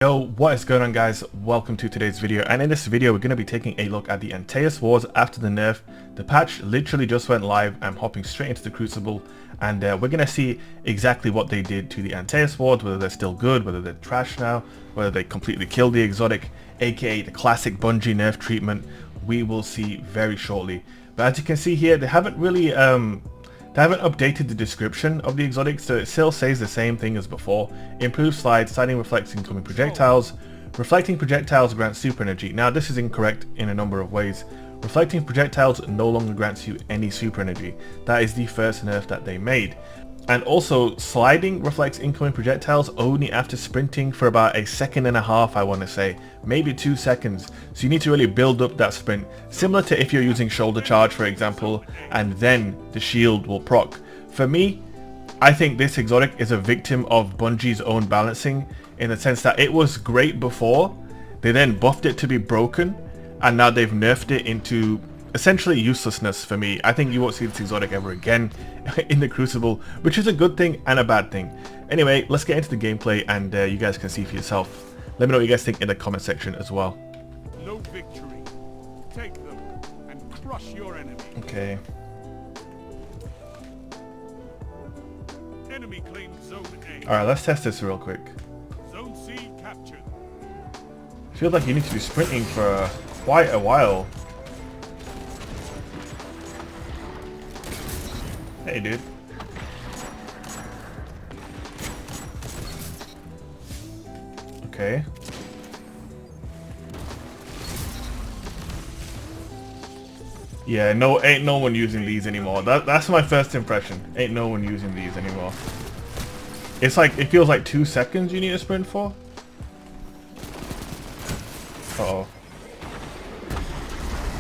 Yo, what is going on guys? Welcome to today's video, and in this video we're going to be taking a look at the Antaeus wars after the nerf. The patch literally just went live. I'm hopping straight into the Crucible, and we're going to see exactly what they did to the Antaeus wards, whether they're still good, whether they're trash now, whether they completely killed the exotic, aka the classic Bungie nerf treatment. We will see very shortly. But as you can see here, they haven't really they haven't updated the description of the exotic, so it still says the same thing as before. Improved sliding reflects incoming projectiles. Reflecting projectiles grants super energy. Now this is incorrect in a number of ways. Reflecting projectiles no longer grants you any super energy. That is the first nerf that they made. And also, sliding reflects incoming projectiles only after sprinting for about a second and a half, I want to say. Maybe 2 seconds. So you need to really build up that sprint. Similar to if you're using shoulder charge, for example, and then the shield will proc. For me, I think this exotic is a victim of Bungie's own balancing, in the sense that it was great before, they then buffed it to be broken, and now they've nerfed it into essentially uselessness for me. I think you won't see this exotic ever again in the Crucible, which is a good thing and a bad thing. Anyway, let's get into the gameplay, and you guys can see for yourself. Let me know what you guys think in the comment section as well. No victory. Take them and crush your enemy. Okay. Enemy claims zone A. Alright, let's test this real quick. Zone C captured. I feel like you need to be sprinting for quite a while. Hey dude. Okay. Yeah, ain't no one using these anymore. That's my first impression. Ain't no one using these anymore. It's like, it feels like 2 seconds you need to sprint for. Uh-oh.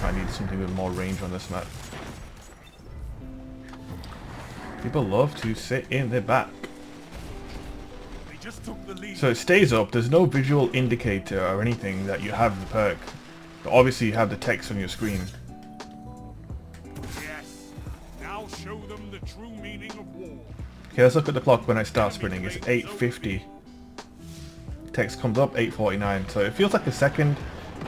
I need something with more range on this map. People love to sit in the back. They just took the lead. So it stays up. There's no visual indicator or anything that you have the perk. But obviously you have the text on your screen. Yes. Now show them the true meaning of war. Okay, let's look at the clock when I start sprinting. It's 8:50. Text comes up 8:49. So it feels like a second,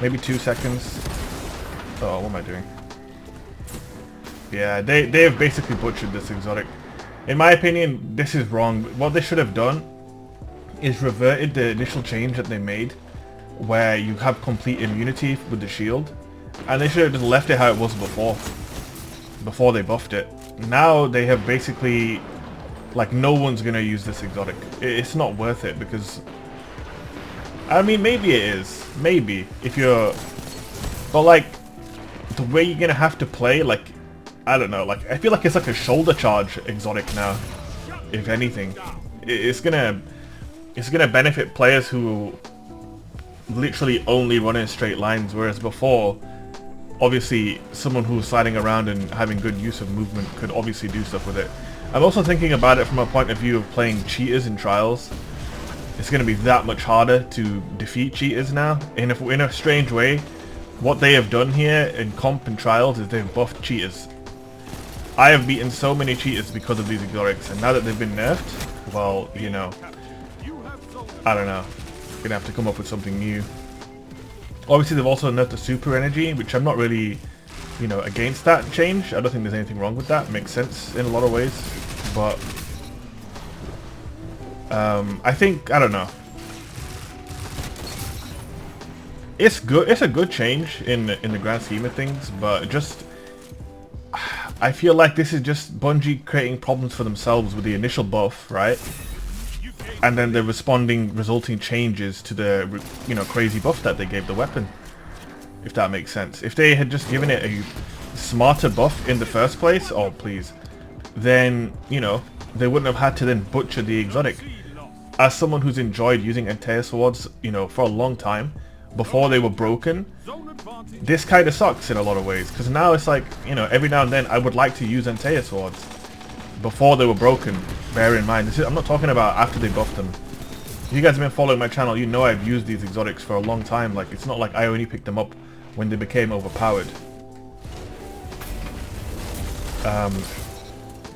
maybe 2 seconds. Oh, what am I doing? Yeah, they have basically butchered this exotic. In my opinion, this is wrong. What they should have done is reverted the initial change that they made, where you have complete immunity with the shield, and they should have just left it how it was before they buffed it. Now they have basically, like, no one's gonna use this exotic. It's not worth it, because I mean, maybe it is, maybe if you're, but like the way you're gonna have to play, like, I don't know, like, I feel like it's like a shoulder charge exotic now, if anything. It's gonna benefit players who literally only run in straight lines, whereas before, obviously, someone who's sliding around and having good use of movement could obviously do stuff with it. I'm also thinking about it from a point of view of playing cheaters in trials. It's gonna be that much harder to defeat cheaters now, in a strange way. What they have done here in comp and trials is they've buffed cheaters. I have beaten so many cheaters because of these exotics, and now that they've been nerfed, well, you know, I don't know. Gonna have to come up with something new. Obviously, they've also nerfed the super energy, which I'm not really, you know, against that change. I don't think there's anything wrong with that. It makes sense in a lot of ways, but I think, I don't know. It's good. It's a good change in the grand scheme of things, but just, I feel like this is just Bungie creating problems for themselves with the initial buff, right? And then the resulting changes to the, you know, crazy buff that they gave the weapon. If that makes sense. If they had just given it a smarter buff in the first place, oh please, then, you know, they wouldn't have had to then butcher the exotic. As someone who's enjoyed using Antaeus swords, you know, for a long time, before they were broken, this kind of sucks in a lot of ways, because now it's like, you know, every now and then I would like to use Antaeus swords before they were broken. Bear in mind, I'm not talking about after they buffed them. If you guys have been following my channel, you know I've used these exotics for a long time. Like, it's not like I only picked them up when they became overpowered.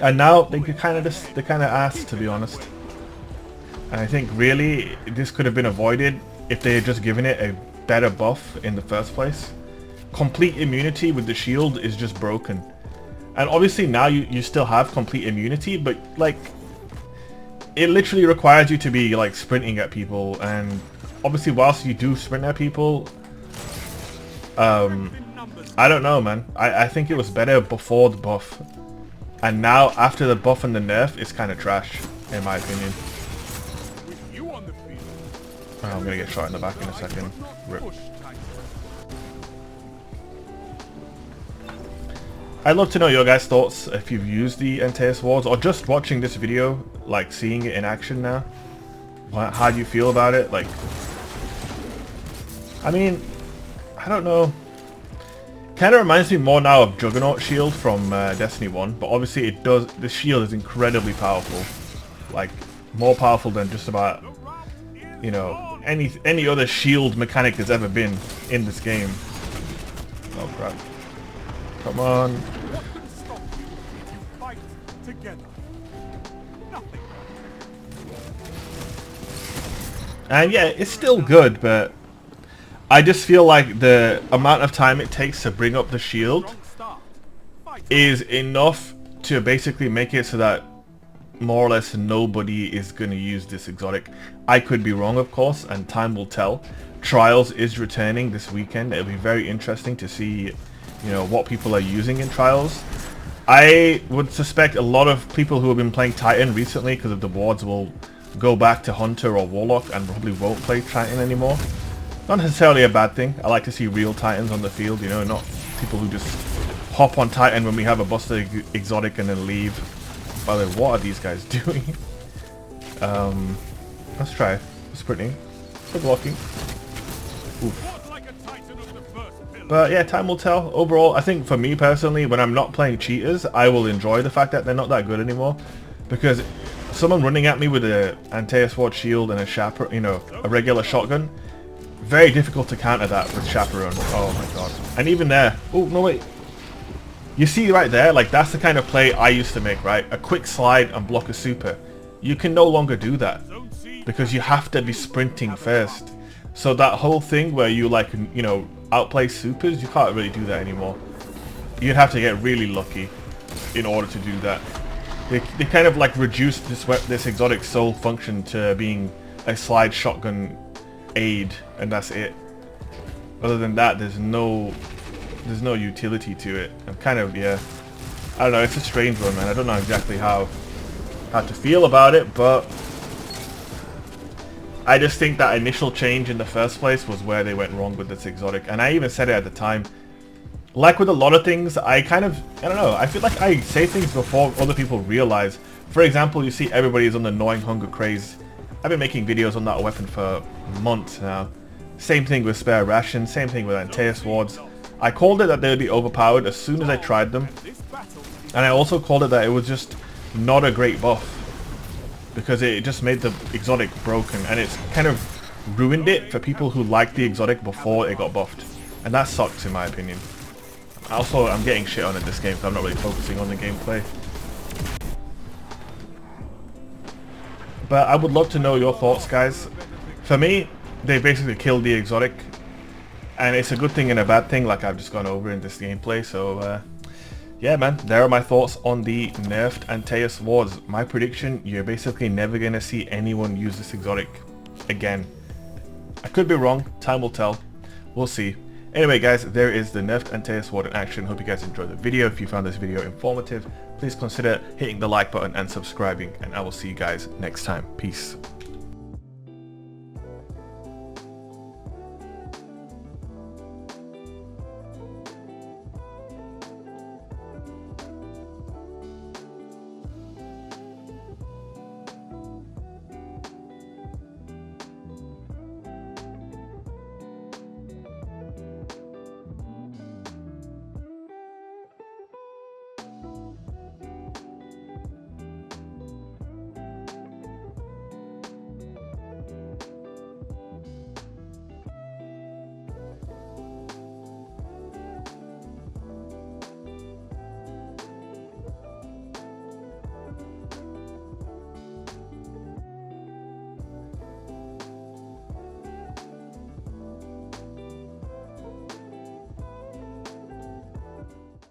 And now they kind of asked, to be honest. And I think really this could have been avoided if they had just given it a better buff in the first place. Complete immunity with the shield is just broken. And obviously now you still have complete immunity, but like it literally requires you to be like sprinting at people, and obviously whilst you do sprint at people, I don't know, man. I think it was better before the buff, and now after the buff and the nerf, it's kind of trash in my opinion. Oh, I'm gonna get shot in the back in a second. Rip. I'd love to know your guys' thoughts if you've used the Antaeus wards or just watching this video, like seeing it in action now. How do you feel about it? Like, I mean, I don't know. Kind of reminds me more now of Juggernaut shield from Destiny 1, but obviously it does. The shield is incredibly powerful, like more powerful than just about, you know, any other shield mechanic there's ever been in this game. Oh crap. Come on. What can stop you if you fight together? Nothing. And yeah, it's still good, but I just feel like the amount of time it takes to bring up the shield is enough to basically make it so that more or less nobody is going to use this exotic. I could be wrong, of course, and time will tell. Trials is returning this weekend. It'll be very interesting to see, you know, what people are using in Trials. I would suspect a lot of people who have been playing Titan recently because of the wards will go back to Hunter or Warlock and probably won't play Titan anymore. Not necessarily a bad thing. I like to see real Titans on the field, you know, not people who just hop on Titan when we have a busted exotic and then leave. By the way, what are these guys doing? Let's try sprinting. Stop blocking. Oof. But yeah, time will tell. Overall, I think for me personally, when I'm not playing cheaters, I will enjoy the fact that they're not that good anymore. Because someone running at me with a Antaeus ward shield and a chaperone, you know, a regular shotgun, very difficult to counter that with chaperone. Oh my god. And even there, oh no wait. You see right there, like that's the kind of play I used to make, right? A quick slide and block a super. You can no longer do that because you have to be sprinting first. So that whole thing where you like, you know, outplay supers, you can't really do that anymore. You'd have to get really lucky in order to do that. They kind of like reduced this exotic sole function to being a slide shotgun aid, and that's it. Other than that, there's no utility to it. I'm kind of, yeah, I don't know, it's a strange one, man. I don't know exactly how to feel about it, but I just think that initial change in the first place was where they went wrong with this exotic. And I even said it at the time, like with a lot of things, I don't know, I feel like I say things before other people realize. For example, you see everybody's on the gnawing hunger craze. I've been making videos on that weapon for months now. Same thing with spare rations, same thing with Antaeus wards. I called it that they would be overpowered as soon as I tried them. And I also called it that it was just not a great buff, because it just made the exotic broken, and it's kind of ruined it for people who liked the exotic before it got buffed. And that sucks in my opinion. Also, I'm getting shit on in this game because I'm not really focusing on the gameplay. But I would love to know your thoughts, guys. For me, they basically killed the exotic, and it's a good thing and a bad thing, like I've just gone over in this gameplay. So yeah, man, there are my thoughts on the nerfed Antaeus wards. My prediction, you're basically never going to see anyone use this exotic again. I could be wrong, time will tell. We'll see. Anyway guys, there is the nerfed Antaeus ward in action. Hope you guys enjoyed the video. If you found this video informative, please consider hitting the like button and subscribing, and I will see you guys next time. Peace.